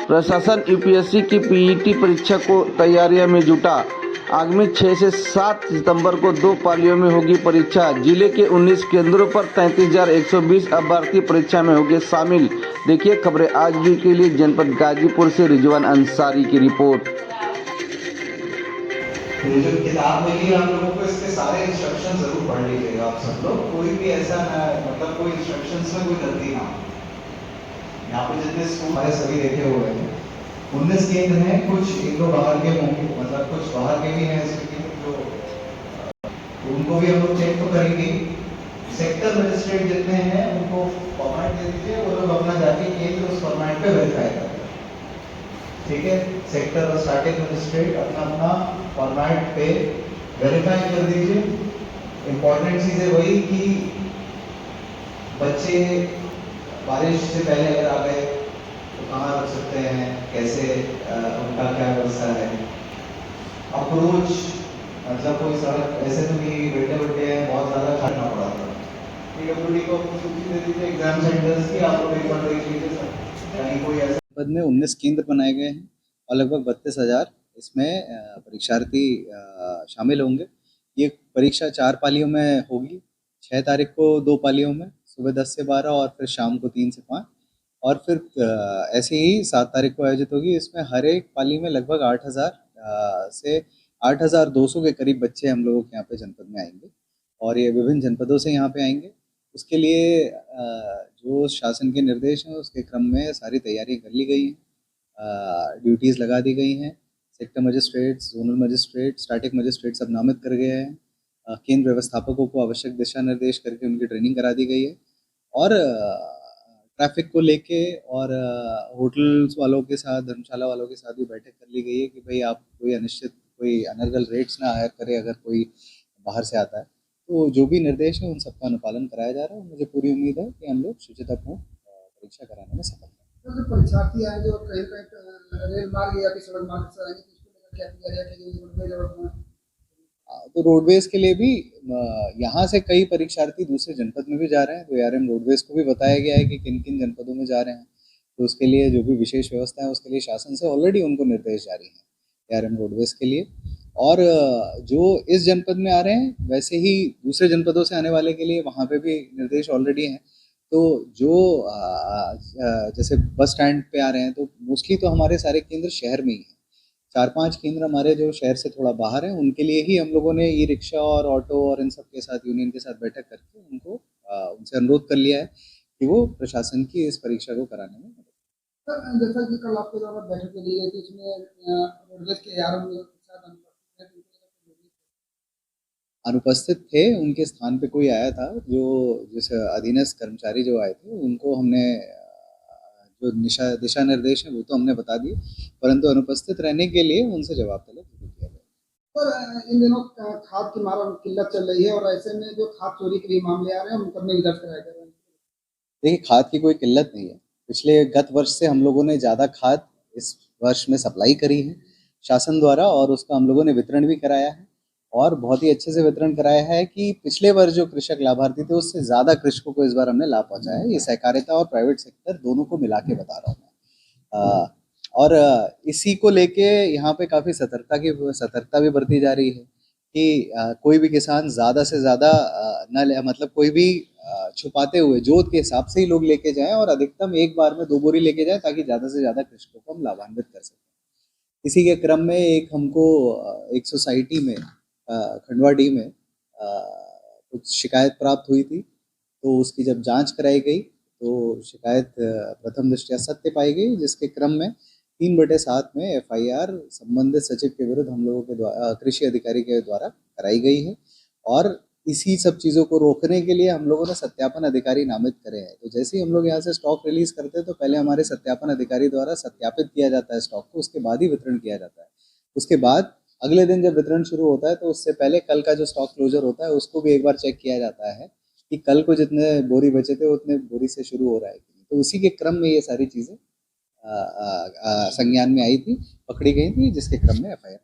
प्रशासन यूपीएससी की पीईटी परीक्षा को तैयारियों में जुटा। आगामी 6 से 7 सितंबर को 2 पालियों में होगी परीक्षा। जिले के 19 केंद्रों पर 33,120 अभ्यर्थी परीक्षा में होंगे शामिल। देखिए खबरें आज भी के लिए जनपद गाजीपुर से रिजवान अंसारी की रिपोर्ट। ये जो किताब मिली आप लोगों को, इसके सारे इंस्ट्रक्शन जरूर पढ़ लीजिएगा आप सब लोग। कोई भी ऐसा ना, मतलब कोई इंस्ट्रक्शंस में कोई गलती ना हो। यहाँ पे जितने स्कूल हमारे सभी देखे हुए हैं, 19 केंद्र हैं। कुछ एक दो बाहर के होंगे, मतलब कुछ बाहर के भी हैं इसमें, जो उनको भी हम लोग चेक तो करेंगे। सेक्टर मजिस्ट्रेट जितने हैं उनको फॉर्मेट दे दीजिए, वो लोग अपना जाके केंद्र उस फॉर्मेट पे वेरीफाई करें। ठीक है, सेक्टर और स्टार्टिंग मजिस्ट्रेट अपना अपना फॉर्मेट पे वेरीफाई कर दीजिए। इम्पोर्टेंट चीज़ है वही कि बच्चे बारिश से पहले अगर आ गए तो कहाँ रख सकते हैं, कैसे उनका क्या व्यवस्था है। अप्रोच मतलब कोई सड़क ऐसे तो नहीं, बैठे बैठे हैं बहुत ज़्यादा खड़ना पड़ा था। पीडब्ल्यूडी को सूची दे दीजिए एग्जाम सेंटर्स की, आप लोग एक बार देख लीजिए सर, कहीं कोई ऐसा। जनपद में 19 केंद्र बनाए गए हैं और लगभग 32,000 इसमें परीक्षार्थी शामिल होंगे। ये परीक्षा 4 पालियों में होगी। 6 तारीख को 2 पालियों में, सुबह 10 से 12 और फिर शाम को 3 से 5, और फिर ऐसे ही 7 तारीख को आयोजित होगी। इसमें हर एक पाली में लगभग 8,000 से 8,200 के करीब बच्चे हम लोगों के यहाँ पे जनपद में आएंगे और ये विभिन्न जनपदों से यहाँ पे आएंगे। उसके लिए जो शासन के निर्देश हैं उसके क्रम में सारी तैयारियां कर ली गई हैं। ड्यूटीज़ लगा दी गई हैं। Sector magistrates, zonal magistrate, static magistrate सब नामित कर गए हैं। केंद्र व्यवस्थापकों को आवश्यक दिशा निर्देश करके उनकी ट्रेनिंग करा दी गई है। और ट्रैफिक को लेके और होटल्स वालों के साथ, धर्मशाला वालों के साथ भी बैठक कर ली गई है कि भाई आप कोई अनिश्चित, कोई अनर्गल रेट्स ना हायर करें अगर कोई बाहर से आता है। तो जो भी निर्देश है उन सबका अनुपालन कराया जा रहा है। मुझे पूरी उम्मीद है कि हम लोग शुचितापूर्ण परीक्षा कराने में सफल हैं। जो परीक्षार्थी आए जो कहीं कहीं रेल मार्ग या फिर सड़क मार्ग से आएंगे तो इसको लेकर क्या किया जाएगा कि रोडवेज और तो रोडवेज के लिए भी यहाँ से कई परीक्षार्थी दूसरे जनपद में भी जा रहे हैं। तो ARM रोडवेज को भी बताया गया है कि किन किन जनपदों में जा रहे हैं। तो उसके लिए जो भी विशेष व्यवस्था है उसके लिए शासन से ऑलरेडी उनको निर्देश जारी हैं ARM रोडवेज के लिए। और जो इस जनपद में आ रहे हैं वैसे ही दूसरे जनपदों से आने वाले के लिए वहाँ पे भी निर्देश ऑलरेडी हैं। तो जो जैसे बस स्टैंड पे आ रहे हैं तो मोस्टली तो हमारे सारे केंद्र शहर में ही हैं। 4-5 केंद्र हमारे जो शहर से थोड़ा बाहर हैं उनके लिए ही हम लोगों ने ई रिक्शा और ऑटो और इन सब के साथ, यूनियन के साथ बैठक करके उनको उनसे अनुरोध कर लिया है कि वो प्रशासन की इस परीक्षा को कराने में मदद। जैसा कि कल आपके द्वारा बैठक ली गई थी, इसमें रोडवेज के ARM के साथ अनुपस्थित थे। उनके स्थान पे कोई आया था, जो जैसे अधीनस्थ कर्मचारी जो आए थे उनको हमने जो दिशा निर्देश है वो तो हमने बता दिए, परंतु अनुपस्थित रहने के लिए उनसे जवाब तलब जरूर किया गया। पर इन दिनों खाद की मारा किल्लत चल रही है और ऐसे में जो खाद चोरी के भी मामले आ रहे हैं मुकदमे भी दर्ज कराए जा रहे हैं। देखिए, खाद की कोई किल्लत नहीं है। पिछले गत वर्ष से हम लोगों ने ज़्यादा खाद इस वर्ष में सप्लाई करी है शासन द्वारा, और उसका हम लोगों ने वितरण भी कराया है और बहुत ही अच्छे से वितरण कराया है कि पिछले वर्ष जो कृषक लाभार्थी थे उससे ज़्यादा कृषकों को इस बार हमने लाभ पहुँचाया है। ये सहकारिता और प्राइवेट सेक्टर दोनों को मिला के बता रहा हूँ मैं। और इसी को लेके यहाँ पे काफ़ी सतर्कता भी बरती जा रही है कि कोई भी किसान ज़्यादा से ज़्यादा न ले, मतलब कोई भी छुपाते हुए जोत के हिसाब से ही लोग लेके जाएं और अधिकतम एक बार में 2 बोरी लेके जाएं ताकि ज़्यादा से ज़्यादा कृषकों को हम लाभान्वित कर सकें। इसी के क्रम में हमको एक सोसाइटी में खंडवाडी में कुछ शिकायत प्राप्त हुई थी। तो उसकी जब जांच कराई गई तो शिकायत प्रथम दृष्टया सत्य पाई गई, जिसके क्रम में 3/7 में FIR संबंधित सचिव के विरुद्ध हम लोगों के द्वारा, कृषि अधिकारी के द्वारा कराई गई है। और इसी सब चीज़ों को रोकने के लिए हम लोगों ने सत्यापन अधिकारी नामित करे हैं। तो जैसे ही हम लोग यहाँ से स्टॉक रिलीज करते हैं तो पहले हमारे सत्यापन अधिकारी द्वारा सत्यापित किया जाता है स्टॉक को, उसके बाद ही वितरण किया जाता है। उसके बाद अगले दिन जब वितरण शुरू होता है तो उससे पहले कल का जो स्टॉक क्लोजर होता है उसको भी एक बार चेक किया जाता है कि कल को जितने बोरी बचे थे उतने बोरी से शुरू हो रहा है। तो उसी के क्रम में ये सारी चीज़ें संज्ञान में आई थी, पकड़ी गई थी, जिसके क्रम में FIR